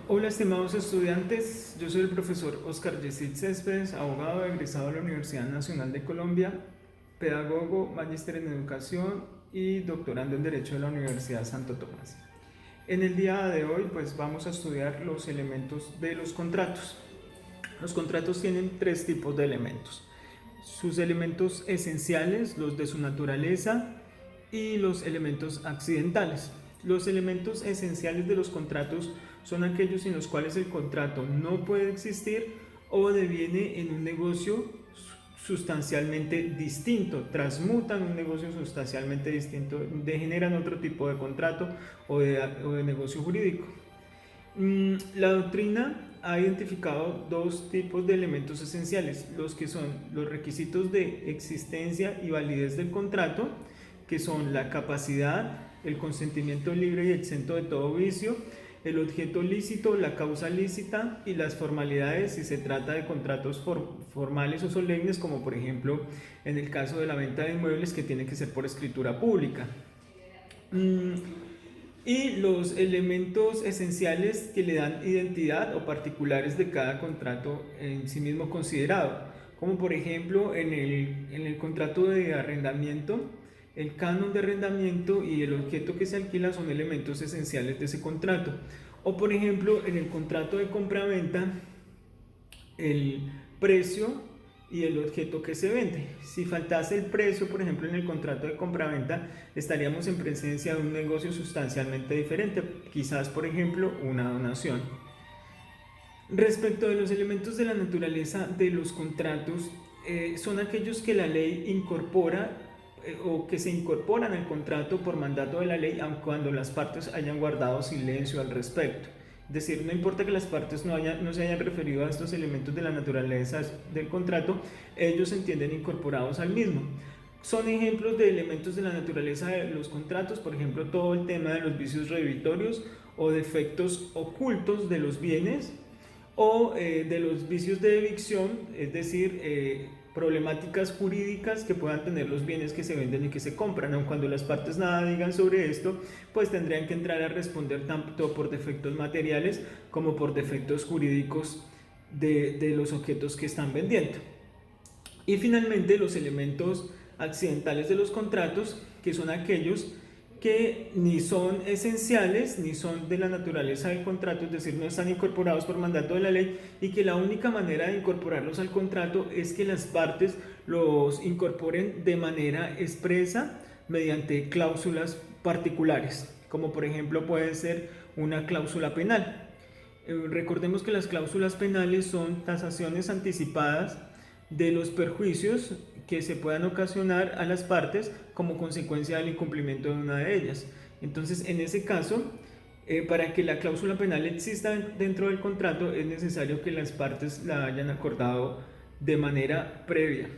Hola, estimados estudiantes, yo soy el profesor Oscar Yesid Céspedes, abogado egresado de la Universidad Nacional de Colombia, pedagogo, magíster en educación y doctorando en Derecho de la Universidad Santo Tomás. En el día de hoy pues vamos a estudiar los elementos de los contratos. Los contratos tienen tres tipos de elementos: sus elementos esenciales, los de su naturaleza, y los elementos accidentales. Los elementos esenciales de los contratos son aquellos sin los cuales el contrato no puede existir o deviene en un negocio sustancialmente distinto, transmutan un negocio sustancialmente distinto, degeneran otro tipo de contrato o de negocio jurídico. La doctrina ha identificado dos tipos de elementos esenciales: los que son los requisitos de existencia y validez del contrato, que son la capacidad, el consentimiento libre y exento de todo vicio, el objeto lícito, la causa lícita y las formalidades si se trata de contratos formales o solemnes, como por ejemplo en el caso de la venta de inmuebles, que tiene que ser por escritura pública. Y los elementos esenciales que le dan identidad o particulares de cada contrato en sí mismo considerado, como por ejemplo en el contrato de arrendamiento, el canon de arrendamiento y el objeto que se alquila son elementos esenciales de ese contrato. O por ejemplo en el contrato de compraventa, el precio y el objeto que se vende. Si faltase el precio, por ejemplo, en el contrato de compraventa, estaríamos en presencia de un negocio sustancialmente diferente, quizás, por ejemplo, una donación. Respecto de los elementos de la naturaleza de los contratos, son aquellos que la ley incorpora o que se incorporan al contrato por mandato de la ley, aun cuando las partes hayan guardado silencio al respecto. Es decir, no importa que las partes no se hayan referido a estos elementos de la naturaleza del contrato, ellos se entienden incorporados al mismo. Son ejemplos de elementos de la naturaleza de los contratos, por ejemplo, todo el tema de los vicios redhibitorios o defectos ocultos de los bienes, o de los vicios de evicción, es decir, problemáticas jurídicas que puedan tener los bienes que se venden y que se compran. Aun cuando las partes nada digan sobre esto, pues tendrían que entrar a responder tanto por defectos materiales como por defectos jurídicos de los objetos que están vendiendo. Y finalmente los elementos accidentales de los contratos, que son aquellos que ni son esenciales ni son de la naturaleza del contrato, es decir, no están incorporados por mandato de la ley, y que la única manera de incorporarlos al contrato es que las partes los incorporen de manera expresa mediante cláusulas particulares, como por ejemplo puede ser una cláusula penal. Recordemos que las cláusulas penales son tasaciones anticipadas de los perjuicios que se puedan ocasionar a las partes como consecuencia del incumplimiento de una de ellas. Entonces, en ese caso, para que la cláusula penal exista dentro del contrato, es necesario que las partes la hayan acordado de manera previa.